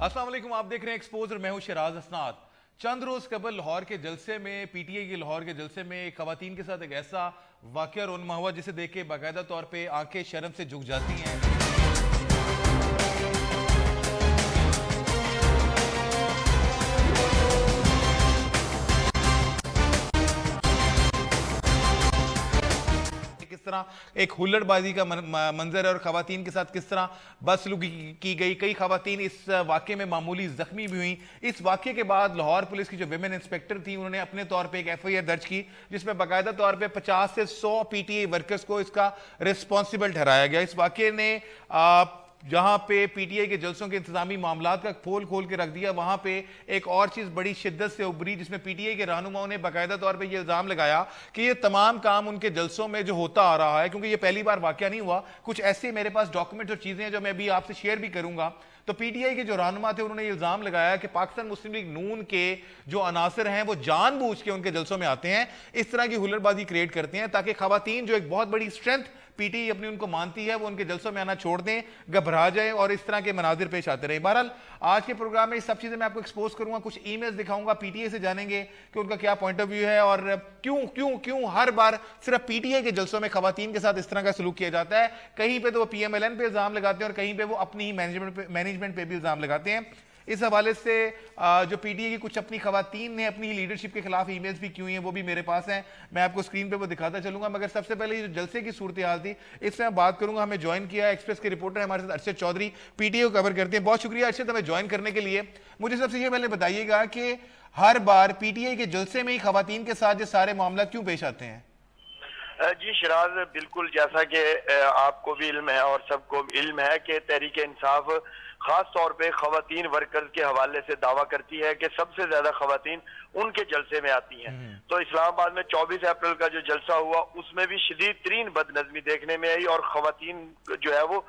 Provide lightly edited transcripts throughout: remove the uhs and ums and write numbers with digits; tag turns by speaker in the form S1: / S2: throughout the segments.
S1: अस्सलाम वालेकुम, आप देख रहे हैं एक्सपोज और मैं हूं शिराज असनाद। चंद रोज कबल लाहौर के जलसे में पीटीआई के लाहौर के जलसे में खवातीन के साथ एक ऐसा वाकया रोनमा हुआ जिसे देख के बाकायदा तौर पे आंखें शर्म से झुक जाती हैं। किस तरह एक हुल्लड़बाजी का मंजर है और खवातीन के साथ किस तरह बदसलूकी की गई। कई खवातीन इस वाक़े में मामूली जख्मी भी हुई। इस वाक़े के बाद लाहौर पुलिस की जो विमेन इंस्पेक्टर थी उन्होंने अपने तौर पे एक एफआईआर दर्ज की जिसमें बाकायदा तौर पे 50 से 100 पीटीआई वर्कर्स को इसका रिस्पॉन्सिबल ठहराया गया। इस वाक़े ने जहां पे पीटीआई के जलसों के इंतजामी मामलात का खोल खोल के रख दिया, वहां पे एक और चीज बड़ी शिद्दत से उभरी जिसमें पीटीआई के रहनुमाओं ने बाकायदा तौर पे ये इल्जाम लगाया कि ये तमाम काम उनके जलसों में जो होता आ रहा है, क्योंकि ये पहली बार वाकया नहीं हुआ, कुछ ऐसे मेरे पास डॉक्यूमेंट्स और चीजें हैं जो मैं अभी आपसे शेयर भी करूंगा। तो पीटीआई के जो रहनुमा थे उन्होंने ये इल्जाम लगाया कि पाकिस्तान मुस्लिम लीग नून के जो अनासर हैं वो जानबूझ के उनके जलसों में आते हैं, इस तरह की हुल्लड़बाजी क्रिएट करते हैं ताकि खवातीन जो एक बहुत बड़ी स्ट्रेंथ पीटीआई अपनी उनको मानती है वो उनके जलसों में आना छोड़ दें, घबरा जाए और इस तरह के मनाजिर पेश आते रहे। बहरहाल आज के प्रोग्राम में सब चीजें मैं आपको एक्सपोज करूंगा, कुछ ईमेल्स दिखाऊंगा, पीटीआई से जानेंगे कि उनका क्या पॉइंट ऑफ व्यू है और क्यों क्यों क्यों हर बार सिर्फ पीटीआई के जलसों में खवातीन के साथ इस तरह का सलूक किया जाता है। कहीं पे तो वो पीएमएलएन पे इल्जाम लगाते हैं और कहीं पे वो अपनी ही मैनेजमेंट पे भी इल्जाम लगाते हैं। इस हवाले से जो पीटीआई की कुछ अपनी खवातीन ने अपनी लीडरशिप के खिलाफ ईमेल्स भी की हुई हैं वो भी मेरे पास हैं, मैं आपको स्क्रीन पे वो दिखाता चलूंगा। मगर सबसे पहले ये जो जलसे की सूरत हाल थी इससे मैं बात करूंगा। हमें ज्वाइन किया एक्सप्रेस के रिपोर्टर हमारे साथ अरशद चौधरी, पीटीआई को कवर करते हैं। बहुत शुक्रिया अरशद हमें ज्वाइन करने के लिए। मुझे सबसे ये पहले बताइएगा कि हर बार पीटीआई के जलसे में ही खवातीन के साथ ये सारे मामला क्यों पेश आते हैं?
S2: जी शिराज, बिल्कुल जैसा कि आपको भी इल्म है और सबको इल्म है कि तहरीक इंसाफ खास तौर पे खवातीन वर्कर्स के हवाले से दावा करती है कि सबसे ज्यादा खवातीन उनके जलसे में आती हैं। तो इस्लामाबाद में 24 अप्रैल का जो जलसा हुआ उसमें भी शदीद तरीन बदनज़मी देखने में आई और खवातीन जो है वो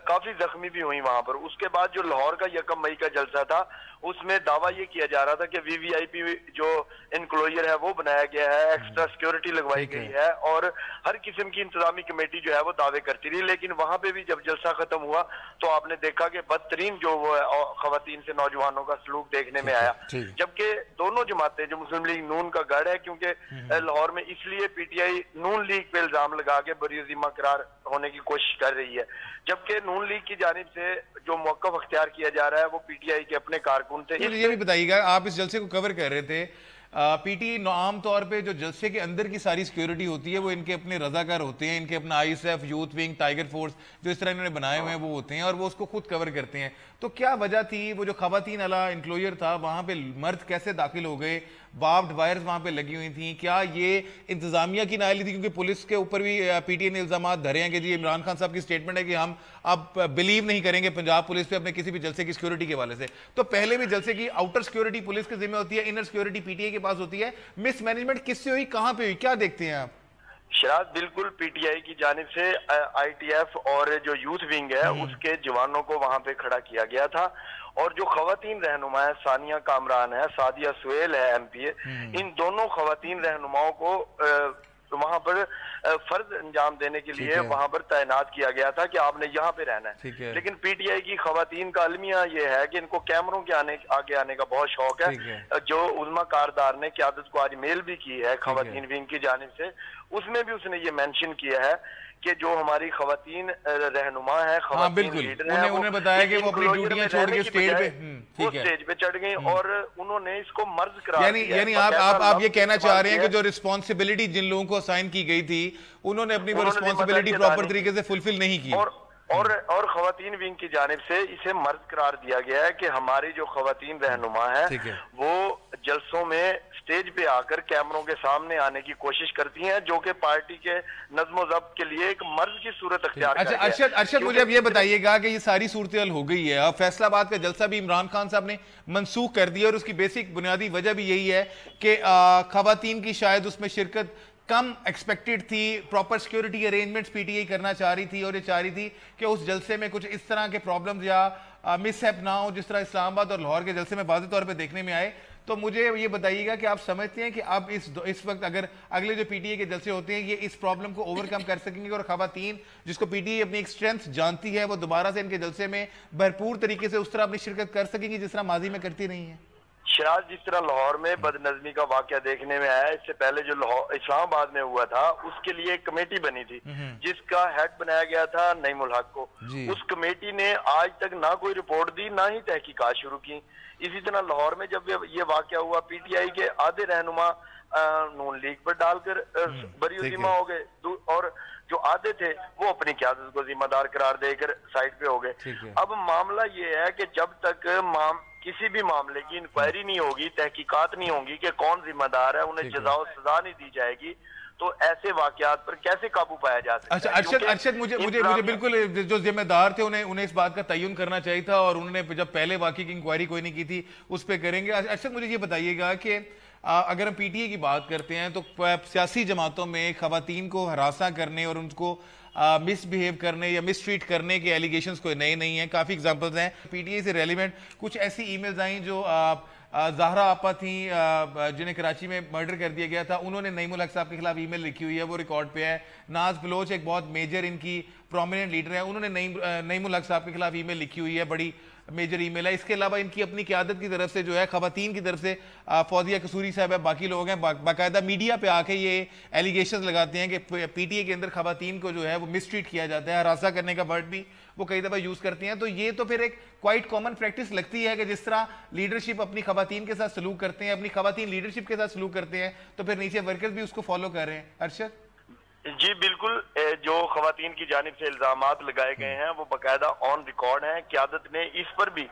S2: काफी जख्मी भी हुई वहां पर। उसके बाद जो लाहौर का 1 मई का जलसा था उसमें दावा ये किया जा रहा था कि वीवीआईपी जो इनक्लोजर है वो बनाया गया है, एक्स्ट्रा सिक्योरिटी लगवाई गई है और हर किस्म की इंतजामी कमेटी जो है वो दावे करती रही। लेकिन वहां पे भी जब जलसा खत्म हुआ तो आपने देखा कि बदतरीन जो वो खवातीन से नौजवानों का सलूक देखने में आया। जबकि दोनों जमातें जो मुस्लिम लीग नून का गढ़ है, क्योंकि लाहौर में इसलिए पीटीआई नून लीग पे इल्जाम लगा के बरीज़िम्मा करार होने की कोशिश कर रही है, जबकि नून लीग की जानिब से जो मौक़िफ़ अख्तियार किया जा रहा है वो पीटीआई के अपने कारकुन थे।
S1: ये भी बताइएगा, आप इस जलसे को कवर कर रहे थे, पीटीआई आम तौर पे जो जलसे के अंदर की सारी सिक्योरिटी होती है वो इनके अपने रजाकार होते हैं, इनके अपना ISF, youth wing, tiger force जो इस तरह इन्होंने बनाए हुए हैं वो होते हैं और वो उसको खुद कवर करते हैं। तो क्या वजह थी वो जो खवातीन वाला इंक्लोजर था वहां पे मर्द कैसे दाखिल हो गए, बार्ब्ड वायर्स वहां पे लगी हुई थी, क्या ये इंतजामिया की नाअहली थी? क्योंकि पुलिस के ऊपर भी पीटीआई ने इल्जाम धरे हैं कि जी इमरान खान साहब की स्टेटमेंट है कि हम अब बिलीव नहीं करेंगे पंजाब पुलिस पे अपने किसी भी जलसे की सिक्योरिटी के हवाले से। तो पहले भी जलसे की आउटर सिक्योरिटी पुलिस के जिम्मे होती है, इनर सिक्योरिटी पीटीआई के पास होती है, मिसमैनेजमेंट किससे हुई, कहां पे हुई, क्या देखते हैं आप?
S2: शराद, बिल्कुल पीटीआई की जानिब से आईटीएफ और जो यूथ विंग है उसके जवानों को वहां पे खड़ा किया गया था और जो खवातीन रहनुमा है, सानिया कामरान है, सादिया सुहेल है एमपीए, इन दोनों खवातीन रहनुमाओं को वहां पर फर्ज अंजाम देने के लिए वहां पर तैनात किया गया था कि आपने यहाँ पे रहना है। लेकिन पीटीआई की खवातीन का अलमिया ये है कि इनको कैमरों के आगे आने का बहुत शौक है। जो उज़्मा कारदार ने क़यादत को आज मेल भी की है खवातीन विंग की जानिब से, उसमें भी उसने ये मेंशन किया है कि जो हमारी खवातीन रहनुमा है, खवातीन लीडर है,
S1: उन्हें बताया कि वो अपनी ड्यूटियां छोड़ के स्टेज पे
S2: वो स्टेज पे चढ़ गई और उन्होंने इसको मर्ज करार दिया।
S1: यानी आप ये कहना चाह रहे हैं कि जो रिस्पॉन्सिबिलिटी जिन लोगों को असाइन की गई थी उन्होंने अपनी वो रिस्पॉन्सिबिलिटी प्रॉपर तरीके से फुलफिल नहीं की
S2: और खवातीन विंग की जानिब से इसे मर्ज करार दिया गया है कि हमारी जो खवातीन रहनुमा है वो जलसों में स्टेज पे आकर कैमरों के सामने आने की कोशिश करती हैं, जो कि पार्टी के नज़्म ज़ब्त के लिए एक मर्ज की सूरत अख्तियार करती है।
S1: अरशद मुझे अब ये बताइएगा कि ये सारी सूरत हाल हो गई है, अब फैसलाबाद का जलसा भी इमरान खान साहब ने मनसूख कर दिया और उसकी बेसिक बुनियादी वजह भी यही है कि खवातीन की शायद उसमें शिरकत कम एक्सपेक्टेड थी, प्रॉपर सिक्योरिटी अरेंजमेंट्स पीटीआई करना चाह रही थी और ये चाह रही थी कि उस जलसे में कुछ इस तरह के प्रॉब्लम्स या मिसहैप ना हो जिस तरह इस्लामाबाद और लाहौर के जलसे में वाज़ेह तौर पे देखने में आए। تو مجھے یہ بتائیے گا کہ آپ سمجھتے ہیں کہ اب اس وقت اگر اگلے جو پی ٹی اے کے جلسے ہوتے ہیں یہ اس پرابلم کو اوور کم کر سکیں گے اور خواتین جس کو پی ٹی اے اپنی ایک اسٹرینتھ جانتی ہے وہ دوبارہ سے ان کے جلسے میں بھرپور طریقے سے اس طرح اپنی شرکت کر سکیں گی جس طرح ماضی میں کرتی رہی ہیں؟
S2: شراز، جس طرح لاہور میں بد نظمی کا واقعہ دیکھنے میں آیا، اس سے پہلے جو اسلام آباد میں ہوا تھا اس کے لیے ایک کمیٹی بنی تھی جس کا ہیڈ بنایا گیا تھا نعیم الحق کو. اس کمیٹی نے آج تک نہ کوئی رپورٹ دی نہ ہی تحقیقات شروع کی. اسی طرح لاہور میں جب یہ واقعہ ہوا پی ٹی آئی کے آدھے رہنما نون لیگ پر ڈال کر بری و ذمہ ہو گئے اور جو آدھے تھے وہ اپنی قیادت کو ذمہ دار قرار دے کر سائڈ پہ ہو گئے. اب معاملہ یہ ہے کہ جب تک کسی بھی معاملے کی انکوائری نہیں ہوگی، تحقیقات نہیں ہوں گی کہ کون ذمہ دار ہے، انہیں جزا و سزا نہیں دی جائے گی، تو ایسے واقعات پر کیسے قابو پایا جا سکتا ہے؟
S1: ارشد مجھے بالکل جو ذمہ دار تھے انہیں اس بات کا تعین کرنا چاہیے تھا اور انہوں نے جب پہلے واقعے کی انکوائری کوئی نہیں کی تھی اس پہ کریں گے. ارشد مجھے یہ بتائیے گا کہ اگر ہم پی ٹی اے کی بات کرتے ہیں تو سیاسی جماعتوں میں خواتین کو ہراساں کرنے اور ان کو مس بیہیو کرنے یا مس ٹریٹ کرنے کے ایلیگیشنز کوئی نئے نہیں ہیں. کافی ایگزامپلز ہیں پی ٹی اے سے ریلیونٹ. کچھ ایسی ای میلز آئیں جو زہرا آپا تھیں جنہیں کراچی میں مرڈر کر دیا گیا تھا، انہوں نے نعیم الحق صاحب کے خلاف ای میل لکھی ہوئی ہے، وہ ریکارڈ پہ ہے. ناز بلوچ ایک بہت میجر ان کی پرومیننٹ لیڈر ہے، انہوں نے نعیم الحق صاحب کے خلاف ای میل لکھی ہوئی ہے، بڑی میجر ای میل ہے. اس کے علاوہ ان کی اپنی قیادت کی طرف سے جو ہے خواتین کی طرف سے فوزیہ قصوری صاحب ہے، باقی لوگ ہیں باقاعدہ میڈیا پہ آ کے یہ ایلیگیشنز لگاتے ہیں کہ پی ٹی اے کے اندر خواتین کو جو ہے وہ مس ٹریٹ کیا جاتا ہے. ہراساں کرنے کا ورڈ بھی وہ کئی دفعہ یوز کرتی ہیں. تو یہ تو پھر ایک کوائٹ کامن پریکٹس لگتی ہے کہ جس طرح لیڈرشپ اپنی خواتین کے ساتھ سلوک کرتے ہیں، اپنی خواتین لیڈرشپ کے ساتھ سلوک کرتے ہیں، تو پھر نیچے ورکرز بھی اس کو فالو کر رہے ہیں. ارشد
S2: جی بالکل، جو خواتین کی جانب سے الزامات لگائے گئے ہیں وہ باقاعدہ آن ریکارڈ ہیں. قیادت نے اس پر بھی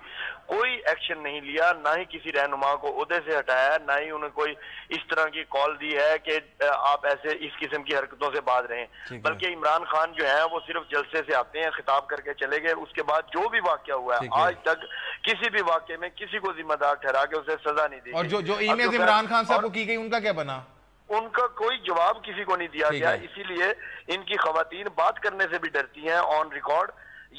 S2: کوئی ایکشن نہیں لیا، نہ ہی کسی رہنما کو عہدے سے ہٹایا، نہ ہی انہیں کوئی اس طرح کی کال دی ہے کہ آپ ایسے اس قسم کی حرکتوں سے باز رہیں. بلکہ عمران خان جو ہیں وہ صرف جلسے سے آتے ہیں، خطاب کر کے چلے گئے. اس کے بعد جو بھی واقعہ ہوا ہے آج تک کسی بھی واقعے میں کسی کو ذمہ دار ٹھہرا کے اسے سزا نہیں دی.
S1: اور جو ای میل عمران خان صاحب کو کی گئی ان کا کیا بنا؟
S2: ان کا کوئی جواب کسی کو نہیں دیا گیا. اسی لیے ان کی خواتین بات کرنے سے بھی ڈرتی ہیں آن ریکارڈ.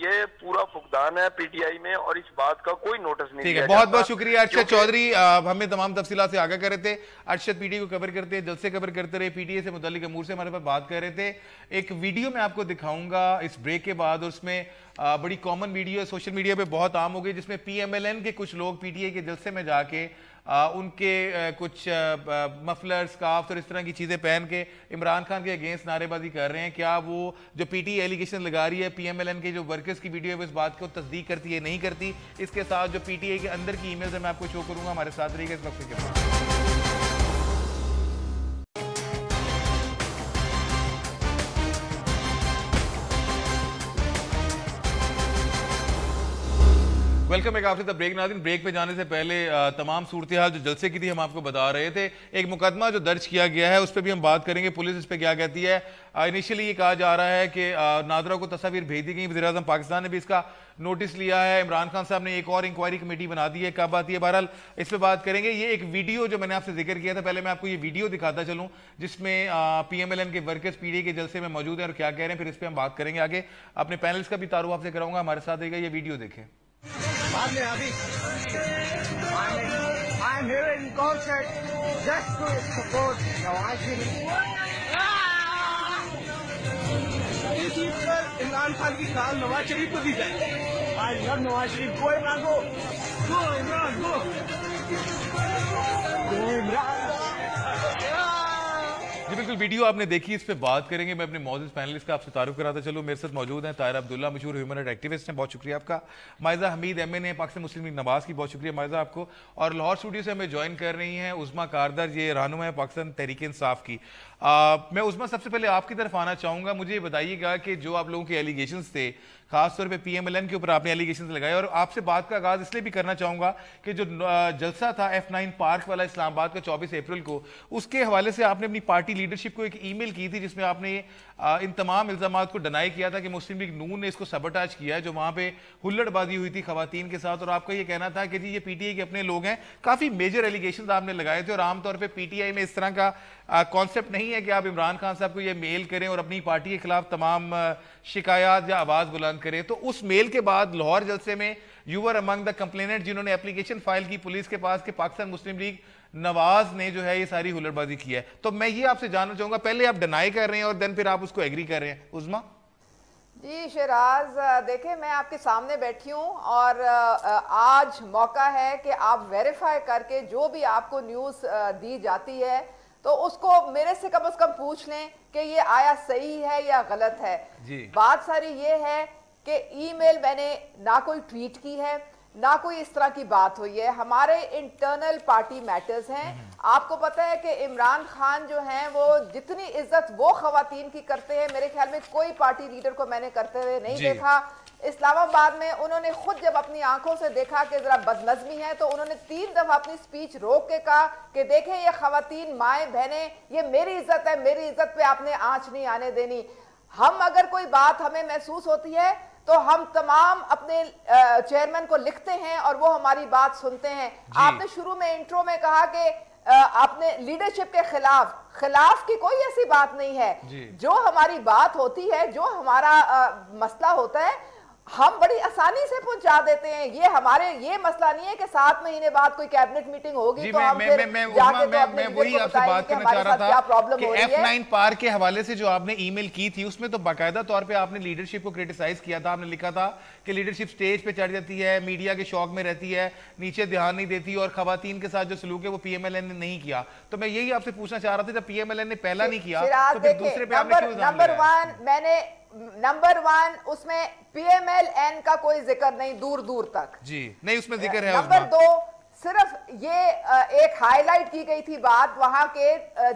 S2: یہ پورا فقدان ہے پی ٹی آئی میں اور اس بات کا کوئی نوٹس نہیں دیا.
S1: بہت بہت شکریہ ارشد چودھری، ہمیں تمام تفصیلات سے آگاہ کر رہے تھے. ارشد پی ٹی اے کو کور کرتے ہیں، جلسے کور کرتے رہے، پی ٹی اے سے متعلق امور سے ہمارے پاس بات کر رہے تھے. ایک ویڈیو میں آپ کو دکھاؤں گا اس بریک کے بعد، اور اس میں بڑی کامن ویڈیو ہے، سوشل میڈیا پہ بہت عام ہو گئی، جس میں پی ایم ایل این کے کچھ لوگ پی ٹی اے کے جلسے میں جا کے ان کے کچھ مفلر سکارف اور اس طرح کی چیزیں پہن کے عمران خان کے اگینسٹ نعرے بازی کر رہے ہیں. کیا وہ جو پی ٹی ایلیگیشن لگا رہی ہے پی ایم ایل این کے جو ورکرز کی ویڈیو ہے وہ اس بات کو تصدیق کرتی ہے نہیں کرتی؟ اس کے ساتھ جو پی ٹی اے کے اندر کی ای میلز ہیں میں آپ کو شو کروں گا. ہمارے ساتھ رہیے گا اس وقت کے بعد. ویلکم ایک آفٹر دا بریک. ناظرین، بریک پہ جانے سے پہلے تمام صورتحال جو جلسے کی تھی ہم آپ کو بتا رہے تھے. ایک مقدمہ جو درج کیا گیا ہے اس پہ بھی ہم بات کریں گے، پولیس اس پہ کیا کہتی ہے. انیشلی یہ کہا جا رہا ہے کہ نادرہ کو تصاویر بھیج دی گئی، وزیراعظم پاکستان نے بھی اس کا نوٹس لیا ہے. عمران خان صاحب نے ایک اور انکوائری کمیٹی بنا دی ہے، کب آتی ہے؟ بہرحال اس پہ بات کریں گے. یہ ایک ویڈیو جو میں نے آپ سے ذکر کیا تھا، پہلے میں آپ کو یہ ویڈیو دکھاتا چلوں جس میں پی ایم ایل این کے ورکرز پی ڈی اے کے جلسے میں موجود ہیں اور کیا کہہ رہے ہیں، پھر اس پہ ہم بات کریں گے آگے. اپنے پینلز کا بھی تعارف آپ سے کراؤں گا، ہمارے ساتھ رہے گا. یہ ویڈیو دیکھیں. I'm here in concert just to support Nawaz Sharif. Imran Khan کی کال نواز شریف کو دی جائے. I love Nawaz Sharif. Go Imran, go. Go Imran, go. Go Imran. جی بالکل، ویڈیو آپ نے دیکھی، اس پہ بات کریں گے. میں اپنے معزز پینلسٹ کا آپ سے تعارف کراتا چلوں. میرے ساتھ موجود ہیں طاہرہ عبداللہ، مشہور ہیومن رائٹ ایکٹیوسٹ ہیں، بہت شکریہ آپ کا. مائزہ حمید ایم این اے پاکستان مسلم لیگ نواز کی، بہت شکریہ مائزہ آپ کو. اور لاہور اسٹوڈیو سے ہمیں جوائن کر رہی ہیں عظمیٰ کاردر، یہ رہنما ہے پاکستان تحریک انصاف کی. میں عظمیٰ سب سے پہلے آپ کی طرف آنا چاہوں گا. مجھے یہ بتائیے گا کہ جو آپ لوگوں کے ایلیگیشنز تھے، خاص طور پہ پی ایم ایل این کے اوپر آپ نے ایلیگیشنز لگائے، اور آپ سے بات کا آغاز اس لیے بھی کرنا چاہوں گا کہ جو جلسہ تھا F9 پارک والا اسلام آباد کا 24 اپریل کو، اس کے حوالے سے آپ نے اپنی پارٹی لیڈرشپ کو ایک ای میل کی تھی جس میں آپ نے ان تمام الزامات کو ڈینائی کیا تھا کہ مسلم لیگ نون نے اس کو سبوٹاج کیا ہے، جو وہاں پہ ہلڑ بازی ہوئی تھی خواتین کے ساتھ. اور آپ کا یہ کہنا تھا کہ جی یہ پی ٹی اے کے اپنے لوگ ہیں. کافی میجر ایلیگیشنز آپ نے لگائے تھے، اور عام طور پہ پی ٹی آئی میں اس طرح کا کانسیپٹ نہیں ہے کہ آپ عمران خان صاحب کو یہ میل کریں اور اپنی پارٹی کے خلاف تمام شکایات یا آواز بلند کریں. تو اس میل کے بعد لاہور جلسے میں you were among the complainant जिन्होंने एप्लीकेशन फाइल की पुलिस के पास कि पाकिस्तान मुस्लिम लीग नवाज ने जो है ये सारी हुल्लड़बाजी की है। तो मैं ये आपसे जानना चाहूंगा, पहले आप डिनाई कर रहे हैं और देन फिर आप उसको एग्री कर रहे हैं। उज़मा
S3: जी शिराज, देखें मैं आपके सामने बैठी हूँ और आज मौका है कि आप वेरीफाई करके जो भी आपको न्यूज़ दी जाती है तो उसको मेरे से कम पूछ लें कि ये आया सही है या गलत है। बात सारी ये है कि ईमेल मैंने ना कोई ट्वीट की है ना कोई इस तरह की बात हुई है, हमारे इंटरनल पार्टी मैटर्स हैं। आपको पता है कि इमरान खान जो हैं वो जितनी इज्जत वो खवातीन की करते हैं, मेरे ख्याल में कोई पार्टी लीडर को मैंने करते हुए नहीं देखा। इस्लामाबाद में उन्होंने खुद जब अपनी आंखों से देखा कि जरा बदनज़मी है तो उन्होंने 3 दफा अपनी स्पीच रोक के कहा कि देखें ये खवातीन माएँ बहनें, ये मेरी इज्जत है, मेरी इज्जत पे आपने आंच नहीं आने देनी। हम अगर कोई बात हमें महसूस होती है तो हम तमाम अपने चेयरमैन को लिखते हैं और वो हमारी बात सुनते हैं। आपने शुरू में इंट्रो में कहा कि आपने लीडरशिप के खिलाफ की कोई ऐसी बात नहीं है। जो हमारी बात होती है, जो हमारा मसला होता है, हम बड़ी आसानी से पहुंचा देते हैं। ये मसला नहीं है कि 7 महीने बाद कोई कैबिनेट मीटिंग होगी तो हम फिर जाके तो अपने
S1: वही आपसे बात करना चाह रहा था कि F9 पार के हवाले से जो आपने ईमेल की थी उसमें तो बाकायदा तौर पे आपने लीडरशिप को क्रिटिसाइज किया था। आपने लिखा था कि लीडरशिप स्टेज पे चढ़ जाती है, मीडिया के शौक में रहती है, नीचे ध्यान नहीं देती और खवातीन के साथ जो सलूक है वो PMLN ने नहीं किया। तो मैं यही आपसे पूछना चाह रहा था, जब PMLN ने पहला नहीं किया तो फिर दूसरे पे आपने क्यों इल्जाम लगाया?
S3: नंबर 1 उसमें PMLN का कोई जिक्र नहीं दूर दूर तक
S1: जी नहीं, उसमें जिक्र है।
S3: नंबर 2 सिर्फ ये एक हाईलाइट की गई थी बात, वहां के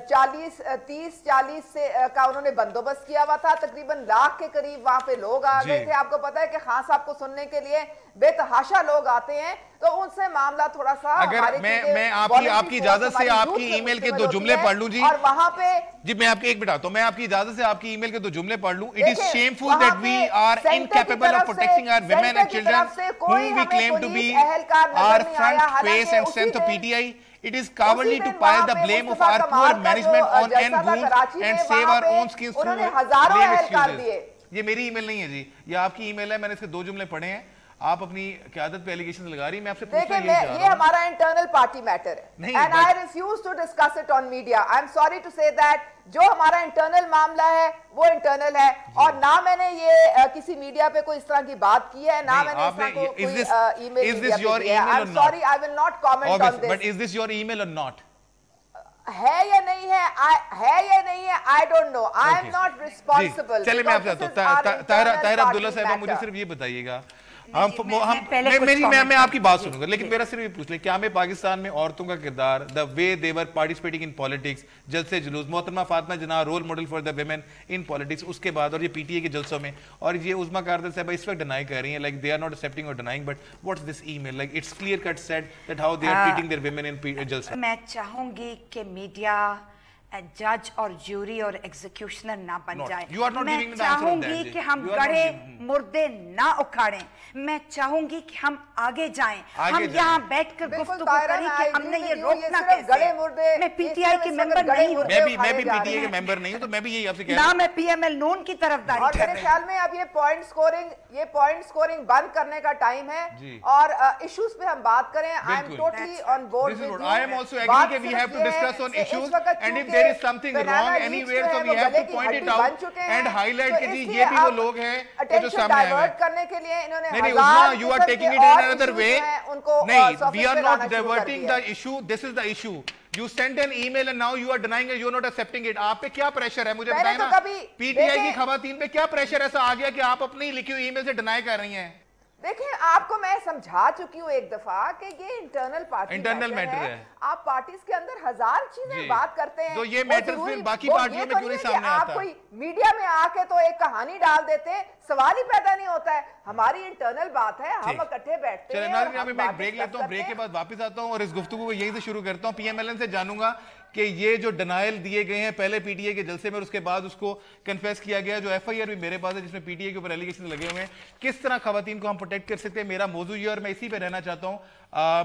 S3: 30-40 से का उन्होंने बंदोबस्त किया हुआ था, तकरीबन लाख के करीब वहां पे लोग आ गए थे। आपको पता है कि खान साहब को सुनने के लिए बेतहाशा लोग आते हैं, तो उनसे मामला थोड़ा सा
S1: अगर मैं आपकी इजाजत से आपकी ईमेल के 2 जुमले पढ़ लूं जी,
S3: और वहां पे
S1: जी मैं आपकी एक मिनट, तो मैं आपकी इजाजत से आपकी ईमेल के 2 जुमले पढ़ लूं। It is shameful that we are incapable of protecting our women and children whom we claim to be our front face and strength of PTI. It is cowardly to pile the blame of our poor management on end wounds and save our own skins through lame excuses. ये मेरी email नहीं है जी, ये आपकी email है। मैंने इसके 2 जुमले पढ़े हैं। आप अपनी क़यादत पे एलिगेशन लगा रही है। मैं आपसे पूछना
S3: ये हमारा इंटरनल पार्टी मैटर है and I refuse to discuss it on media. I am sorry to say that जो हमारा इंटरनल मामला है वो इंटरनल है और ना मैंने ये किसी मीडिया पे कोई इस तरह की बात की है, ना मैंने इस तरह को कोई ईमेल दिया है। आई am sorry, I will not comment on this.
S1: But is this your email और नॉट?
S3: है या नहीं है, I don't know, I am not responsible.
S1: चलिए मैं आपसे ताहिर अब्दुल्ला साहब, मुझे सिर्फ ये बताइएगा, मैं आपकी बात सुनूंगा लेकिन मेरा सिर्फ ये पूछ ले, क्या हमें पाकिस्तान में औरतों का किरदार, the way they were participating in politics, जलसे जुलूस, मोहतरमा Fatima Jinnah role model for the women in politics, उसके बाद और ये PTA के जलसों में, और ये उज़मा कारदर साहब इस वक्त डिनाई कर रही हैं, like they are not accepting और denying, but what's this email, like it's clear cut said that how they are treating their women in जलसा।
S4: मैं चाहूंगी कि मीडिया जज और ज्यूरी और एग्जीक्यूशनर ना बन जाए। मैं चाहूंगी कि हम गड़े मुर्दे ना उखाड़ें। मैं चाहूंगी कि हम आगे जाएं, हम यहाँ बैठकर गुफ्तगू करें कि हमने ये रोकना कैसे। मैं PTI के मेंबर नहीं हूँ,
S1: मैं भी PTA के मेंबर नहीं हूँ, तो मैं भी यही आपसे कह रहा हूँ
S4: ना मैं PML नून की तरफदारी कर रही हूँ।
S3: मेरे ख्याल में अब ये पॉइंट स्कोरिंग बंद करने का टाइम है और इश्यूज पे हम बात करें। I am totally on board with you.
S1: I am also agree कि we have to discuss on issues and if there is something wrong anywhere so we have to point it out and highlight कि ये भी वो लोग हैं जो सामने आए हैं
S3: करने के लिए। इन्होंने
S1: नहीं उस्मा, you are taking it in another way. नहीं, we are not diverting the issue. This is the issue. You sent an email and now you are denying it. You are not accepting it. आप पे क्या pressure है मुझे बताएं ना। PTI की खवातीन पे क्या प्रेशर ऐसा आ गया कि आप अपनी लिखी हुई ईमेल से डिनाई कर रही हैं?
S3: देखिए आपको मैं समझा चुकी हूँ एक दफा कि ये इंटरनल मैटर है। आप पार्टीज के अंदर 1000 चीजें बात करते हैं,
S1: तो ये मैटर फिर बाकी पार्टियों में क्यों नहीं सामने आता?
S3: आप कोई मीडिया में आके तो एक कहानी डाल देते, सवाल ही पैदा नहीं होता है। हमारी इंटरनल बात है, हम इकट्ठे बैठते हैं।
S1: चलिए मैं ब्रेक लेता हूँ, ब्रेक के बाद वापस आता हूँ और इस गुफ्तगू को यहीं से शुरू करता हूँ। PMLN से जानूंगा कि ये जो डिनाइल दिए गए हैं पहले PTA के जलसे में और उसके बाद उसको कन्फेस किया गया, जो FIR भी मेरे पास है जिसमें PTA के ऊपर एलिगेशन लगे हुए हैं, किस तरह खवातीन को हम प्रोटेक्ट कर सकते हैं, मेरा मौजू ये और मैं इसी पे रहना चाहता हूँ।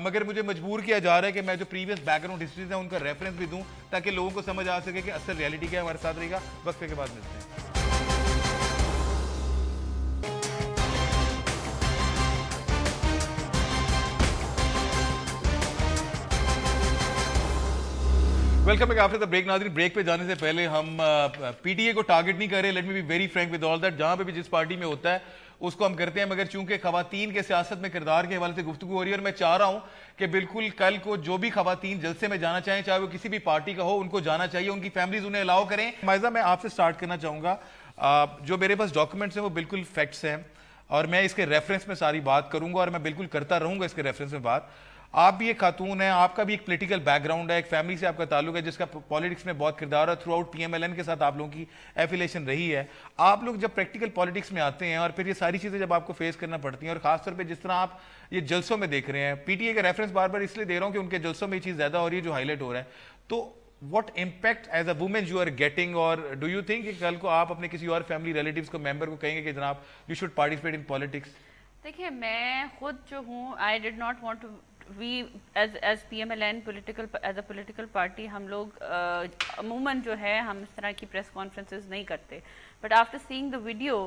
S1: मगर मुझे मजबूर किया जा रहा है कि मैं जो प्रीवियस बैकग्राउंड हिस्ट्रीज हैं उनका रेफरेंस भी दूं ताकि लोगों को समझ आ सके कि असल रियलिटी क्या है। हमारे साथ रहेगा, वक्फे के बाद मिलते हैं। Welcome back after the break. नाज़रीन, ब्रेक पे जाने से पहले हम पीटीए को टारगेट नहीं कर रहे, let me be very Frank with all that. जहां पे भी जिस पार्टी में होता है उसको हम करते हैं, मगर चूंकि खवातीन के सियासत में किरदार के हवाले से गुफ्तगू हो रही है और मैं चाह रहा हूं कि बिल्कुल कल को जो भी खवातीन जलसे में जाना चाहें, चाहे वो किसी भी पार्टी का हो, उनको जाना चाहिए, उनकी फैमिलीज उन्हें अलाउ करें। माइजा, मैं आपसे स्टार्ट करना चाहूंगा। जो मेरे पास डॉक्यूमेंट्स हैं वो बिल्कुल फैक्ट्स हैं और मैं इसके रेफरेंस में सारी बात करूंगा और मैं बिल्कुल करता रहूंगा इसके रेफरेंस में बात। आप भी एक खातून हैं, आपका भी एक पॉलिटिकल बैकग्राउंड है, एक फैमिली से आपका ताल्लुक है जिसका पॉलिटिक्स में बहुत किरदार है, थ्रू आउट पीएमएलएन के साथ आप लोगों की एफिलेशन रही है। आप लोग जब प्रैक्टिकल पॉलिटिक्स में आते हैं और फिर ये सारी चीज़ें जब आपको फेस करना पड़ती हैं, और खासतौर पे जिस तरह आप ये जलसों में देख रहे हैं, पीटीए का रेफरेंस बार बार इसलिए दे रहा हूँ कि उनके जलसों में ये चीज़ ज़्यादा हो रही है जो हाईलाइट हो रहा है, तो what impact as a woman you are getting, और do you think कि कल को आप अपने किसी और फैमिली रिलेटिव्स को मेंबर को कहेंगे कि जनाब you should participate in politics?
S5: देखिए, मैं खुद जो हूँ, I did not want to we as PMLN as a political party, हम लोग अमूमन जो है हम इस तरह की प्रेस कॉन्फ्रेंसेस नहीं करते, but after seeing the video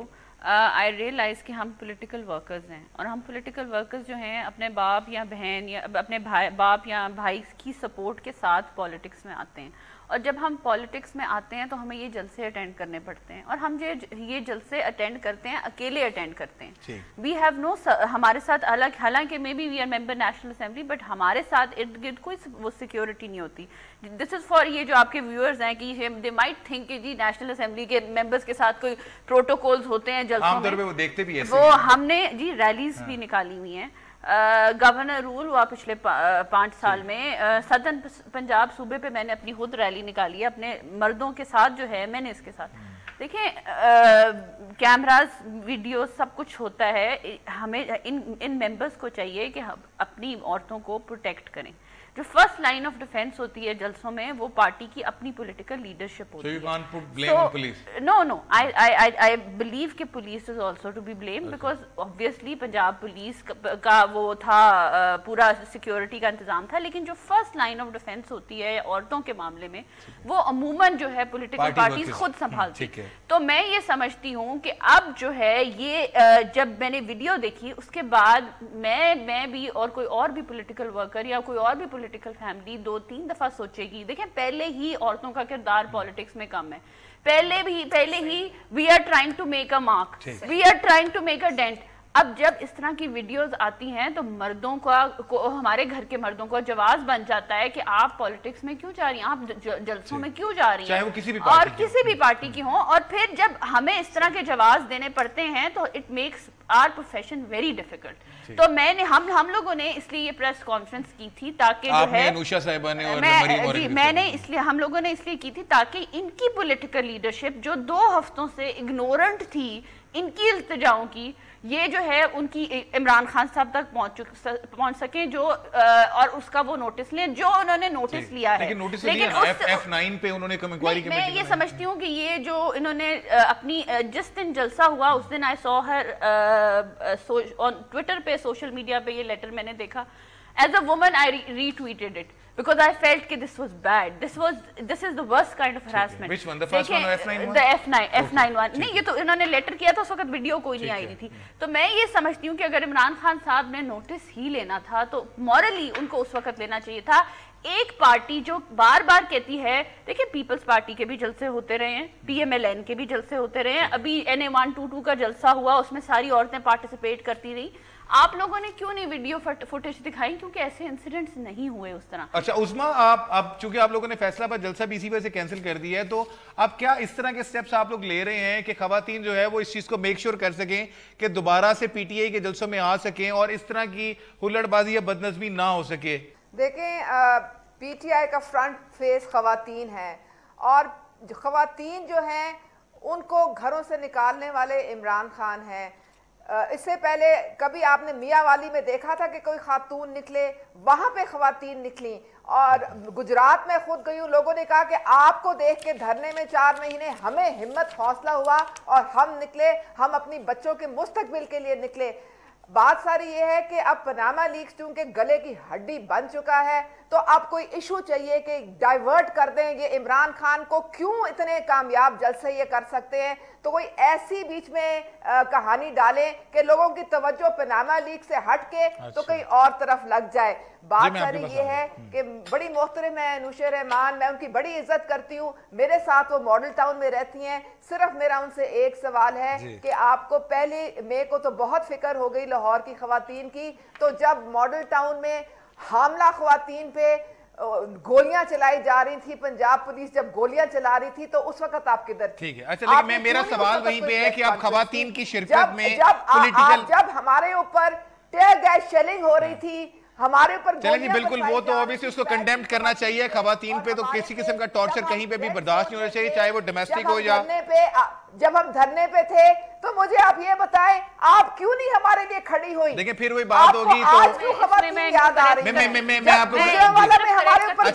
S5: I realize कि हम पॉलिटिकल वर्कर्स हैं और हम पॉलिटिकल वर्कर्स जो हैं अपने बाप या बहन या अपने बाप या भाई की सपोर्ट के साथ पॉलिटिक्स में आते हैं, और जब हम पॉलिटिक्स में आते हैं तो हमें ये जलसे अटेंड करने पड़ते हैं, और हम ये जलसे अटेंड करते हैं, अकेले अटेंड करते हैं। वी हैव नो, हमारे साथ अलग, हालांकि maybe we are member national assembly, but हमारे साथ इर्द गिर्द कोई वो सिक्योरिटी नहीं होती। दिस इज फॉर ये जो आपके व्यूअर्स हैं कि दे माइट थिंक कि जी नेशनल असेंबली के मेंबर्स के साथ कोई प्रोटोकॉल्स होते हैं जलसों में,
S1: वो देखते भी
S5: वो हमने जी रैलीज भी निकाली हुई हैं। गवर्नर रूल हुआ पिछले 5 साल में, सदर्न पंजाब सूबे पे मैंने अपनी खुद रैली निकाली है अपने मर्दों के साथ जो है, मैंने इसके साथ देखिए कैमरास वीडियो सब कुछ होता है। हमें इन मेंबर्स को चाहिए कि हम अपनी औरतों को प्रोटेक्ट करें। जो फर्स्ट लाइन ऑफ डिफेंस होती है जलसों में वो पार्टी की अपनी पॉलिटिकल लीडरशिप होती है।
S1: So you can't put blame on police?
S5: No, I believe कि police is also to be blamed because obviously Punjab police का वो था, पूरा सिक्योरिटी का इंतजाम था, लेकिन जो फर्स्ट लाइन ऑफ डिफेंस होती है औरतों के मामले में वो अमूमन जो है पॉलिटिकल पार्टीज खुद संभालती है। तो मैं ये समझती हूँ कि अब जो है ये जब मैंने वीडियो देखी उसके बाद मैं भी और कोई और भी पॉलिटिकल वर्कर या कोई और भी पॉलिटिकल फैमिली 2-3 दफा सोचेगी। देखें, पहले ही औरतों का किरदार पॉलिटिक्स में कम है, पहले ही we are trying to make a mark, we are trying to make a dent. अब जब इस तरह की वीडियोस आती हैं तो मर्दों को हमारे घर के मर्दों को जवाब बन जाता है कि आप पॉलिटिक्स में क्यों जा रही हैं, आप जलसों में क्यों जा रही हैं,
S1: चाहे वो किसी भी पार्टी
S5: की हो। और फिर जब हमें इस तरह के जवाब देने पड़ते हैं तो it makes our profession very difficult. तो हम लोगों ने इसलिए ये प्रेस कॉन्फ्रेंस की थी ताकि जो है
S1: अनुषा साहिबा ने और
S5: मैंने इसलिए हम लोगों ने इसलिए की थी ताकि इनकी पॉलिटिकल लीडरशिप जो 2 हफ्तों से इग्नोरेंट थी इनकी इल्तिजाओं की, ये जो है उनकी इमरान खान साहब तक पहुंच सके जो और उसका वो नोटिस लें जो उन्होंने नोटिस लिया है।
S1: लेकिन F9 पे उन्होंने इंक्वायरी की।
S5: मैं ये समझती हूँ कि ये जो इन्होंने अपनी जिस दिन जलसा हुआ उस दिन I saw her on Twitter पे, सोशल मीडिया पे ये लेटर मैंने देखा। As a woman I retweeted it because I felt that this was bad. This is the worst kind of harassment.
S1: Which one? The first one or F9 one?
S5: The F9 one. नहीं, ये तो इन्होंने letter किया था, उस वक्त video कोई नहीं आई थी। तो मैं ये समझती हूँ कि अगर इमरान खान साहब ने नोटिस ही लेना था तो मॉरली उनको उस वक्त लेना चाहिए था। एक पार्टी जो बार बार कहती है, देखिए पीपल्स पार्टी के भी जलसे होते रहे हैं, PMLN के भी जलसे होते रहे हैं, अभी NA122 का जलसा हुआ उसमें सारी औरतें पार्टिसिपेट करती रही। आप लोगों ने क्यों नहीं वीडियो फुटेज दिखाई? क्योंकि ऐसे इंसिडेंट्स नहीं हुए उस तरह।
S1: अच्छा उस्मा, आप चूंकि आप लोगों ने फैसलाबाद जलसा भी इसी वजह से कैंसिल कर दिया है, तो अब क्या इस तरह के स्टेप्स आप लोग ले रहे हैं कि खवातीन जो है वो इस चीज को मेक श्योर कर सकें कि दोबारा से पीटीआई के जलसों में आ सकें और इस तरह की हुल्लड़बाजी या बदनज़मी ना हो सके?
S3: देखें, पीटीआई का फ्रंट फेस खवातीन है और खवातीन जो हैं उनको घरों से निकालने वाले इमरान खान हैं। इससे पहले कभी आपने मियाँवाली में देखा था कि कोई खातून निकले? वहां पे खवातीन निकली और गुजरात में खुद गई, लोगों ने कहा कि आपको देख के धरने में 4 महीने हमें हिम्मत हौसला हुआ और हम निकले, हम अपनी बच्चों के मुस्तकबिल के लिए निकले। बात सारी ये है कि अब पनामा लीक्स चूंकि गले की हड्डी बन चुका है तो अब कोई इशू चाहिए कि डाइवर्ट कर दें। ये इमरान खान को क्यों इतने कामयाब जलसे ये कर सकते हैं तो कोई ऐसी बीच में कहानी डालें कि लोगों की तवज्जो पनामा लीग से हट के तो कहीं और तरफ लग जाए। बात सारी ये है कि बड़ी मोहतरम है नूशे रहमान, मैं उनकी बड़ी इज्जत करती हूँ, मेरे साथ वो मॉडल टाउन में रहती हैं। सिर्फ मेरा उनसे एक सवाल है कि आपको पहली मई को तो बहुत फिक्र हो गई लाहौर की खवातीन की, तो जब मॉडल टाउन में हामला खवातीन पे गोलियां चलाई जा रही थी, पंजाब पुलिस जब गोलियां चला रही थी, तो उस वक्त आप किधर?
S1: ठीक है, अच्छा, लेकिन मेरा सवाल वहीं पे है कि आप खवातीन की शिरकत में पॉलिटिकल,
S3: जब हमारे ऊपर टेयर गैस शेलिंग हो रही थी, हमारे ऊपर
S1: चलें बिल्कुल, वो तो ऑब्वियसली उसको कंडेम करना चाहिए। खवातीन पे तो किसी किस्म का टॉर्चर कहीं पे भी बर्दाश्त नहीं होना चाहिए, चाहे वो डोमेस्टिक हो या।
S3: जब हम धरने पे थे तो मुझे आप ये बताएं, आप क्यों नहीं हमारे लिए खड़ी हुई?
S1: देखिए फिर वही बात होगी तो
S3: आज क्यों खवातीन याद आ रही है?
S1: मैं आपको
S3: हमारे ऊपर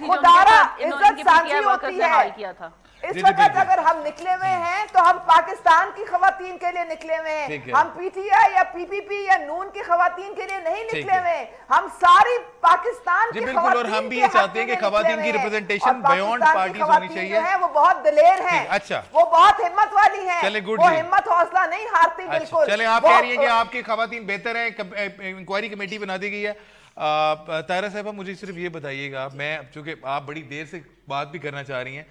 S3: खुदारा इज्जत साझी होती है। इस वक्त अगर हम निकले हुए हैं तो हम पाकिस्तान की खवातीन के लिए निकले हुए हैं, हम पीटीआई या पीपीपी या नून की खवातीन के लिए नहीं निकले हुए, हम सारी पाकिस्तान की
S1: बिल्कुल। और हम भी ये चाहते हैं कि खवातीन की रिप्रेजेंटेशन बियॉन्ड पार्टीज होनी चाहिए।
S3: है वो बहुत दिलेर है,
S1: अच्छा,
S3: वो बहुत हिम्मत वाली है,
S1: चले गुड,
S3: वो हिम्मत हौसला नहीं हारती बिल्कुल।
S1: चले, आप कह रही हैं कि आपकी खवातीन बेहतर है, इंक्वायरी कमेटी बना दी गई है। ताहिरा साहिबा, मुझे सिर्फ ये बताइएगा, मैं चूंकि आप बड़ी देर से बात भी करना चाह रही हैं,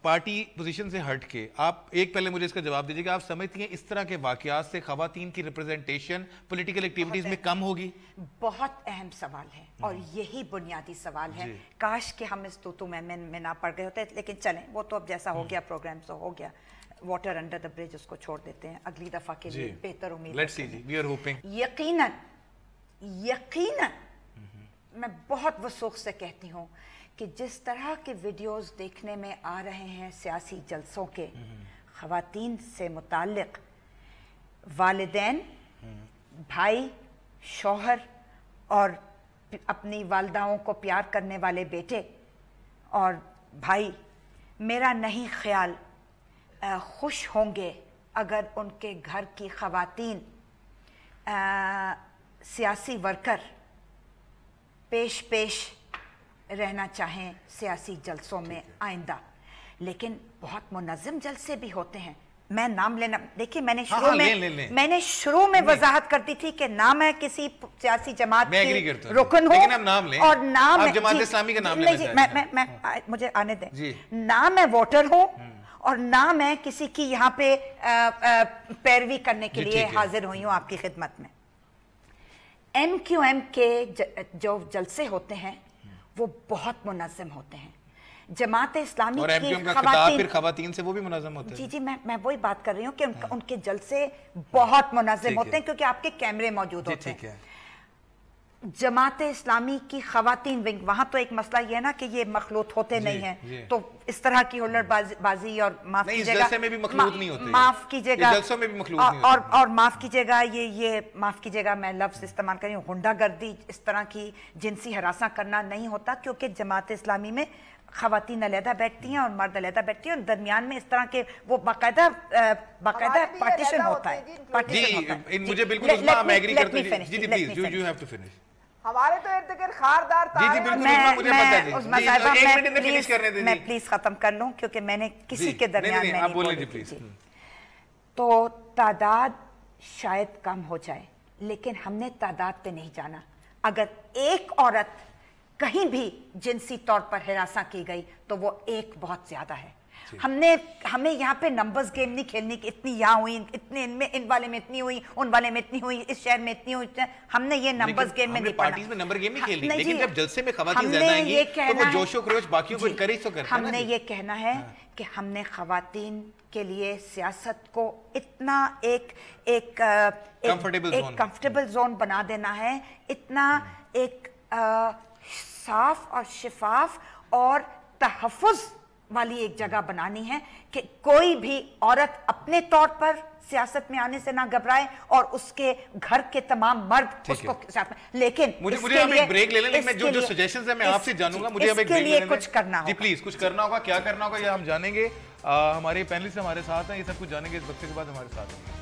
S1: पार्टी पोजीशन से हट के आप एक पहले मुझे इसका जवाब दीजिएगा, आप समझती हैं इस तरह के वाकयात से खवातीन की रिप्रेजेंटेशन पॉलिटिकल एक्टिविटीज में कम होगी?
S4: बहुत अहम सवाल है और यही बुनियादी सवाल है। काश कि हम इस तूतू में ना पड़ गए होते, लेकिन चलें, वो तो अब जैसा हो गया प्रोग्राम तो हो गया। वाटर अंडर द ब्रिज उसको छोड़ देते हैं, अगली दफा के लिए बेहतर उम्मीद।
S1: लेट्स सी जी, वी आर होपिंग।
S4: यकीनन मैं बहुत वसूख से कहती हूँ कि जिस तरह के वीडियोस देखने में आ रहे हैं सियासी जलसों के, खवातीन से मुताल्लिक वालिदैन, भाई, शौहर और अपनी वालदाओं को प्यार करने वाले बेटे और भाई, मेरा नहीं ख्याल खुश होंगे अगर उनके घर की खवातीन सियासी वर्कर पेश रहना चाहें सियासी जलसों में आइंदा। लेकिन बहुत मुनज़्ज़म जलसे भी होते हैं। मैं नाम लेना, देखिए मैंने शुरू में वजाहत कर दी थी कि ना मैं किसी सियासी जमात की रुकन हूँ और ना मैं
S1: जमात इस्लामी का नाम लेना चाहते हैं।
S4: मैं मुझे आने दें, ना मैं वोटर हूँ और ना मैं किसी की यहाँ पे पैरवी करने के लिए हाजिर हुई हूँ आपकी खिदमत में। MQM के जो जलसे होते हैं वो बहुत मुनज़्ज़म होते हैं। जमात इस्लामी
S1: और MQM का खिताब फिर खवातीन से वो भी मुनज़्ज़म होते हैं।
S4: जी, मैं वही बात कर रही हूँ कि उनके जलसे बहुत मुनज़्ज़म होते हैं क्योंकि आपके कैमरे मौजूद होते हैं। जमात इस्लामी की खवातीन विंग, वहां तो एक मसला ये है ना कि ये मखलूत होते नहीं है, तो इस तरह की हुल्लड़बाजी और माफ कीजिएगा, माफ कीजिएगा और माफ कीजिएगा, ये माफ कीजिएगा मैं लफ्ज इस्तेमाल कर रही हूँ, गुंडागर्दी, इस तरह की जिनसी हरासा करना नहीं होता क्योंकि जमात इस्लामी में खवातीन अलहदा बैठती हैं और मर्द अलहदा बैठती हैं और दरमियान में इस तरह के वो बाकायदा पार्टीशन होता है।
S1: मुझे बिल्कुल मैं एग्री करता हूं। जी please, you have to finish.
S3: हमारे तो इर्द गिर्द खारदार
S4: मैं प्लीज खत्म कर लूं क्योंकि मैंने किसी के दरमियान में नहीं बोली। तो तादाद शायद कम हो जाए लेकिन हमने तादाद पे नहीं जाना। अगर एक औरत कहीं भी जिनसी तौर पर हिरासा की गई तो वो एक बहुत ज्यादा है। हमें यहाँ पे नंबर्स गेम नहीं खेलनी कि इतनी यहाँ हुई, इतने इनमें, इन वाले में इतनी हुई, उन वाले में इतनी हुई, इस शहर में इतनी हुई। हमने ये नंबर्स गेम में नहीं पढ़ना।
S1: पार्टीज में नंबर गेम नहीं खेलनी, लेकिन जब जलसे में खवातीन ज्यादा आएंगी तो वो जोशो खरोश बाकियों को इनकरेज तो करते हैं।
S4: हमने ये कहना है कि हमने खवातीन के लिए सियासत को इतना एक कंफर्टेबल जोन बना देना है, इतना एक साफ और शिफाफ और तहफ़्फ़ुज़ वाली एक जगह बनानी है कि कोई भी औरत अपने तौर पर सियासत में आने से ना घबराए और उसके घर के तमाम मर्द उसको साथ में। लेकिन
S1: मुझे अब एक ब्रेक ले लें, लेकिन जो सजेशंस है मैं आपसे जानूंगा। मुझे अब एक ब्रेक
S4: लेने कुछ करना होगा।
S1: जी प्लीज, कुछ करना होगा, क्या करना होगा ये हम जानेंगे। हमारे पैनलिस्ट हमारे साथ हैं, ये सब कुछ जानेंगे इस वक्त के बाद हमारे साथ हैं।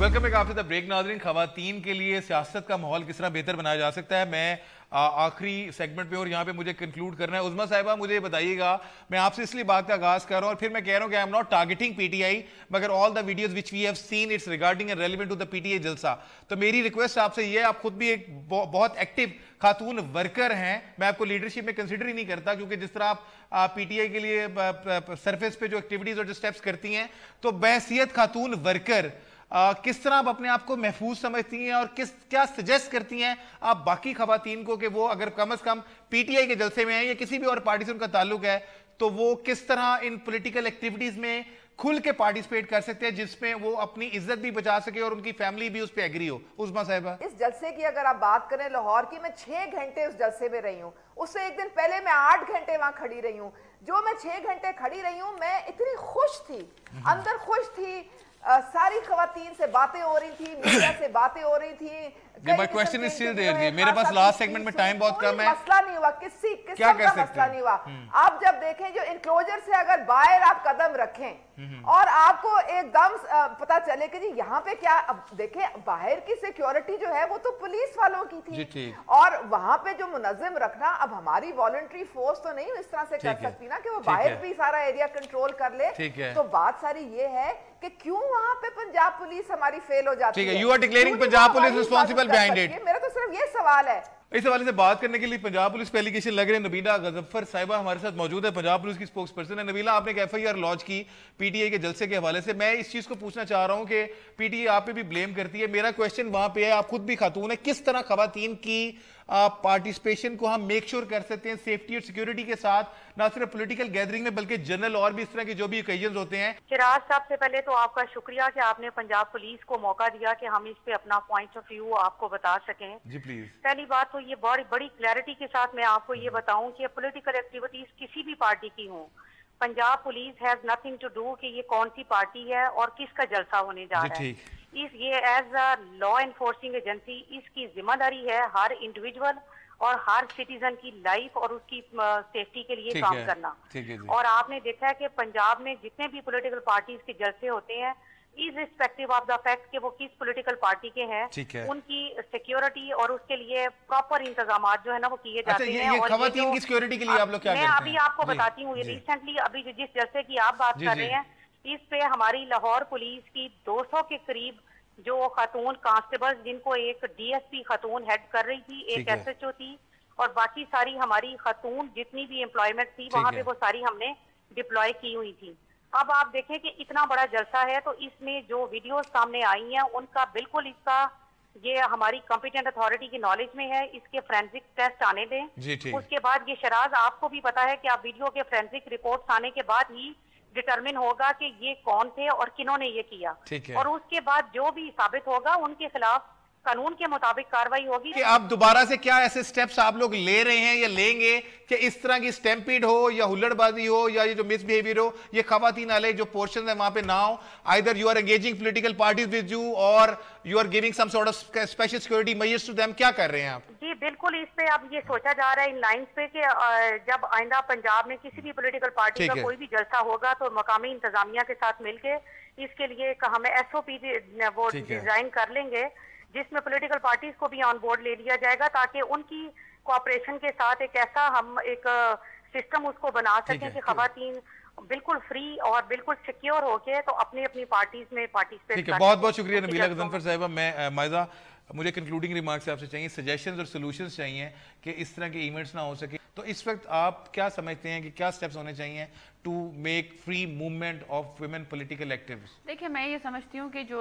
S1: Welcome back after the break. नाज़रीन, ख़वातीन के लिए सियासत का माहौल किस तरह बेहतर बनाया जा सकता है, मैं आखिरी सेगमेंट पे और यहाँ पे मुझे कंक्लूड करना है। उज़मा साहिबा, मुझे बताइएगा, मैं आपसे इसलिए बात का आगाज़ कर रहा हूँ और फिर मैं कह रहा हूँ कि I am not targeting PTI, मगर all the videos which we have seen it's regarding and relevant to the PTI जलसा। तो मेरी रिक्वेस्ट आपसे ये है, आप खुद भी एक बहुत एक्टिव खातून वर्कर हैं, मैं आपको लीडरशिप में कंसिडर ही नहीं करता, क्योंकि जिस तरह आप पीटीआई के लिए सरफेस पे जो एक्टिविटीज और जो स्टेप्स करती हैं, तो बहैसियत खातून वर्कर किस तरह आप अपने आप को महफूज समझती हैं और क्या सजेस्ट करती हैं आप बाकी खवातीन को कि वो अगर कम से कम पीटीआई के जलसे में है या किसी भी और पार्टी से उनका ताल्लुक है, तो वो किस तरह इन पॉलिटिकल एक्टिविटीज में खुल के पार्टिसिपेट कर सकते हैं जिसमें वो अपनी इज्जत भी बचा सके और उनकी फैमिली भी उस पर एग्री हो? उज़मा साहिबा,
S3: इस जलसे की अगर आप बात करें लाहौर की, मैं 6 घंटे उस जलसे में रही हूँ। उससे एक दिन पहले मैं 8 घंटे वहां खड़ी रही हूँ। जो मैं 6 घंटे खड़ी रही हूँ, मैं इतनी खुश थी, अंदर खुश थी, सारी खवातीन से बातें हो रही थी, मीडिया से बातें हो रही थी।
S1: My question is still there जी, मेरे पास लास्ट सेगमेंट में टाइम बहुत कम है।
S3: मसला नहीं हुआ, किसी
S1: क्या
S3: का मसला नहीं हुआ। आप जब देखें, जो इंक्लोजर से अगर बाहर आप कदम रखें और आपको एकदम पता चले कि जी यहाँ पे क्या, अब देखें बाहर की सिक्योरिटी जो है वो तो पुलिस वालों की थी, और वहां पे जो मुनज़्ज़म रखना, अब हमारी वॉलंटरी फोर्स तो नहीं इस तरह से कर सकती ना कि वो बाहर भी सारा एरिया कंट्रोल कर ले। तो बात सारी ये है कि क्यों वहां पे पंजाब पुलिस हमारी फेल हो जाती है।
S1: You are declaring Punjab police responsible behind it.
S3: मेरा तो सिर्फ ये सवाल है।
S1: इस हवाले से बात करने के लिए पंजाब पुलिस पे एलिगेशन लग रहे हैं। नबीला गजफ्फर साहिबा हमारे साथ मौजूद है, पंजाब पुलिस की स्पोक्स पर्सन है। नबीला, आपने एक एफआईआर लॉन्च की पीटीआई के जलसे के हवाले से। मैं इस चीज को पूछना चाह रहा हूं कि पीटीआई आप पे भी ब्लेम करती है। मेरा क्वेश्चन वहां पे है, आप खुद भी खातून है, किस तरह खवातीन की पार्टिसिपेशन को हम मेक श्योर कर सकते हैं सेफ्टी और सिक्योरिटी के साथ, ना सिर्फ पॉलिटिकल गैदरिंग में बल्कि जनरल और भी इस तरह के जो भी ओकेजन होते हैं?
S6: चिराज साहब, से पहले तो आपका शुक्रिया कि आपने पंजाब पुलिस को मौका दिया कि हम इस पे अपना पॉइंट ऑफ व्यू आपको बता सकें।
S1: जी प्लीज।
S6: पहली बात तो ये बड़ी क्लैरिटी के साथ मैं आपको ये बताऊं कि पॉलिटिकल एक्टिविटीज किसी भी पार्टी की हो, Punjab police has nothing to do कि ये कौन सी पार्टी है और किसका जलसा होने जा रहा है। ये as a law enforcing agency इसकी जिम्मेदारी है हर इंडिविजुअल और हर सिटीजन की लाइफ और उसकी सेफ्टी के लिए काम करना। और आपने देखा है कि पंजाब में जितने भी पॉलिटिकल पार्टीज के जलसे होते हैं, इर्रिस्पेक्टिव ऑफ द फैक्ट कि वो किस पॉलिटिकल पार्टी के हैं, उनकी सिक्योरिटी और उसके लिए प्रॉपर इंतजाम जो है ना वो किए जाते हैं।
S1: और खवातीन की सिक्योरिटी के लिए आप लोग क्या करते हैं?
S6: मैं अभी आपको बताती हूँ, रिसेंटली अभी जिस जलसे की आप बात कर रहे हैं, इस पे हमारी लाहौर पुलिस की 200 के करीब जो खातून कांस्टेबल, जिनको एक डीएसपी खातून हेड कर रही थी, एक एसएचओ थी, और बाकी सारी हमारी खातून जितनी भी एम्प्लॉयमेंट थी वहां पे वो सारी हमने डिप्लॉय की हुई थी। अब आप देखें कि इतना बड़ा जलसा है, तो इसमें जो वीडियोस सामने आई हैं उनका बिल्कुल इसका ये हमारी कॉम्पिटेंट अथॉरिटी की नॉलेज में है। इसके फोरेंसिक टेस्ट आने दें, उसके बाद ये शराज आपको भी पता है कि आप वीडियो के फोरेंसिक रिपोर्ट्स आने के बाद ही डिटरमिन होगा कि ये कौन थे और किन्होंने ये किया, और उसके बाद जो भी साबित होगा उनके खिलाफ कानून के मुताबिक कार्रवाई होगी।
S1: कि आप दोबारा से क्या ऐसे स्टेप्स आप लोग ले रहे हैं या लेंगे कि इस तरह की स्टैम्पीड हो या हुल्लड़बाजी हो या ये जो मिसबिहेवियर हो, ये खवातीन वाले जो पोर्शन है वहां पे ना हो? Either you are engaging political parties with you or you are giving some sort of special security measures to them. क्या कर रहे हैं आप?
S6: जी बिल्कुल, इस पे अब ये सोचा जा रहा है इन लाइन्स पे कि जब आइंदा पंजाब में किसी भी पॉलिटिकल पार्टी का कोई भी जलसा होगा तो मकामी इंतजामिया के साथ मिलके इसके लिए हम SOP वो डिजाइन कर लेंगे, जिसमें पॉलिटिकल पार्टीज को भी ऑन बोर्ड ले लिया जाएगा, ताकि उनकी कोऑपरेशन के साथ एक ऐसा हम एक सिस्टम उसको बना सकें कि खवातीन बिल्कुल फ्री और बिल्कुल सिक्योर होके तो अपनी अपनी पार्टीज में पार्टिसिपेट करें।
S1: बहुत बहुत शुक्रिया नबीला गजफ्फर साहिबा। मैं माइजा, मुझे कंक्लूडिंग रिमार्क्स आपसे चाहिए, सजेशंस और सॉल्यूशंस चाहिए कि इस तरह के इवेंट्स ना हो सके। तो इस वक्त आप क्या समझते हैं कि क्या स्टेप्स होने चाहिए to make free movement of women political activist?
S5: देखिए, मैं ये समझती हूँ कि जो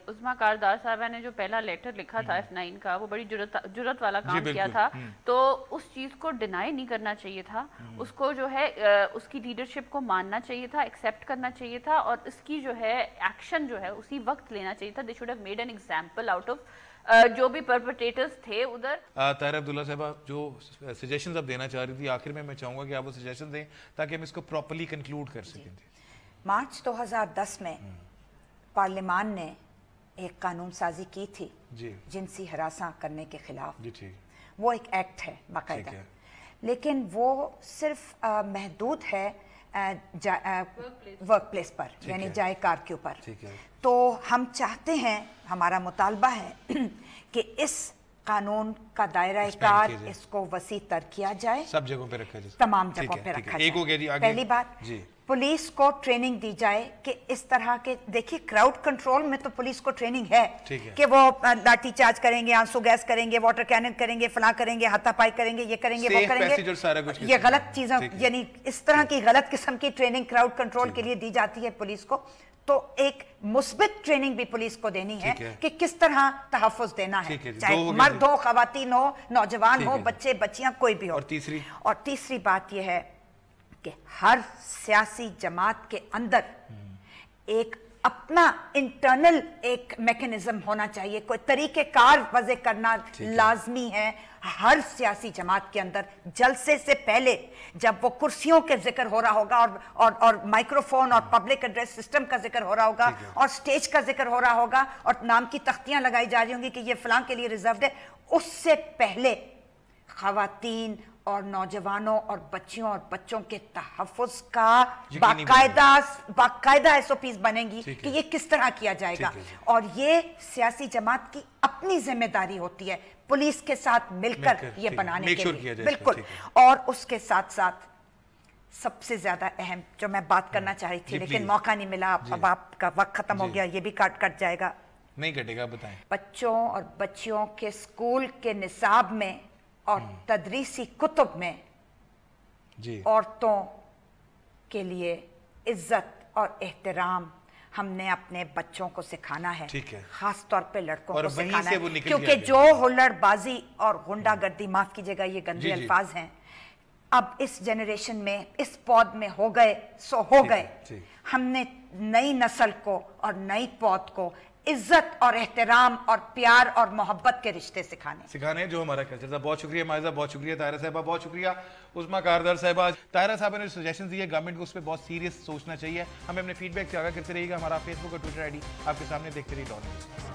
S5: उस्मा कारदार साहबा ने जो पहला लेटर लिखा था F9 का, वो बड़ी जुर्रत वाला काम किया था। तो उस चीज़ को डिनाई नहीं करना चाहिए था, उसको जो है उसकी लीडरशिप को मानना चाहिए था, एक्सेप्ट करना चाहिए था, और इसकी जो है एक्शन जो है उसी वक्त लेना चाहिए था। They should have made an example out of जो भी परपेट्रेटर्स थे उधर।
S1: ताहिरा अब्दुल्ला साहबा, जो सजेशंस आप देना चाह रही थी, आखिर में मैं चाहूंगा कि आप वो सजेशन दें ताकि हम इसको प्रॉपर्ली कंक्लूड कर सकें।
S4: मार्च 2010 में पार्लियामान ने एक कानून साजी की थी जिनसी हरासा करने के खिलाफ। वो एक एक्ट है बाकायदा, लेकिन वो सिर्फ महदूद है ورک پلیس پر یعنی جائے کار کے اوپر. تو ہم چاہتے ہیں, ہمارا مطالبہ ہے کہ اس قانون کا دائرہ کار اس کو وسیع تر کیا جائے,
S1: سب جگہوں پہ رکھا جائے,
S4: تمام جگہوں پہ رکھا جائے. پہلی بات, پولیس کو ٹریننگ دی جائے کہ اس طرح کے, دیکھیے کراؤڈ کنٹرول میں تو پولیس کو ٹریننگ ہے کہ وہ لاٹھی چارج کریں گے, آنسو گیس کریں گے, واٹر کینن کریں گے, فلاں کریں گے, ہاتھا پائی کریں گے, یہ کریں گے, وہ کریں گے. یہ غلط چیزیں, یعنی اس طرح کی غلط قسم کی ٹریننگ کراؤڈ کنٹرول کے لیے دی جاتی ہے پولیس کو. تو ایک مثبت ٹریننگ بھی پولیس کو دینی ہے کہ کس طرح تحفظ دینا ہے, چاہے مرد ہو, خواتین ہو, نوجوان ہو, بچے بچیاں, کوئی بھی ہو. اور تیسری بات یہ ہے کہ ہر سیاسی جماعت کے اندر ایک اپنا انٹرنل ایک میکنزم ہونا چاہیے, کوئی طریقہ کار وضع کرنا لازمی ہے ہر سیاسی جماعت کے اندر. جلسے سے پہلے جب وہ کرسیوں کے ذکر ہو رہا ہوگا اور مائکروفون اور پبلک ایڈریس سسٹم کا ذکر ہو رہا ہوگا اور سٹیج کا ذکر ہو رہا ہوگا اور نام کی تختیاں لگائی جا رہی ہوں گی کہ یہ فلاں کے لیے ریزروڈ ہے, اس سے پہلے خواتین اور نوجوانوں اور بچیوں اور بچوں کے تحفظ کا باقاعدہ ایس او پیز بنیں گی کہ یہ کس طرح کیا جائے گا. اور یہ سیاسی جماعت کی اپنی ذمہ داری ہوتی ہے پولیس کے ساتھ مل کر یہ بنانے کے لیے. بالکل. اور اس کے ساتھ ساتھ سب سے زیادہ اہم جو میں بات کرنا چاہ رہی تھی لیکن موقع نہیں ملا, اب آپ کا وقت ختم ہو گیا, یہ بھی کٹ جائے گا.
S1: نہیں کٹے گا, بتائیں.
S4: بچوں اور بچیوں کے اسکول کے نصاب میں اور تدریسی کتب میں عورتوں کے لیے عزت اور احترام ہم نے اپنے بچوں کو سکھانا ہے, خاص طور پہ لڑکوں کو سکھانا ہے, کیونکہ جو ہلڑ بازی اور غنڈہ گردی, معاف کیجئے گا یہ گندے الفاظ ہیں, اب اس جنریشن میں اس پود میں ہو گئے سو ہو گئے. ہم نے نئی نسل کو اور نئی پود کو عزت اور احترام اور پیار اور محبت کے رشتے سکھانے
S1: جو ہمارا کلچر تھا. بہت شکریہ مائزہ, بہت شکریہ طاہرہ صاحبہ, بہت شکریہ عظمیٰ کاردار صاحبہ. طاہرہ صاحبہ نے سجیشن دی ہے, گورنمنٹ کو اس پہ بہت سیریس سوچنا چاہیے. ہمیں اپنے فیڈ بیک سے آگاہ کرتے رہیے گا. ہمارا فیس بک اور ٹویٹر آئی ڈی آپ کے سامنے دیکھتے رہیے.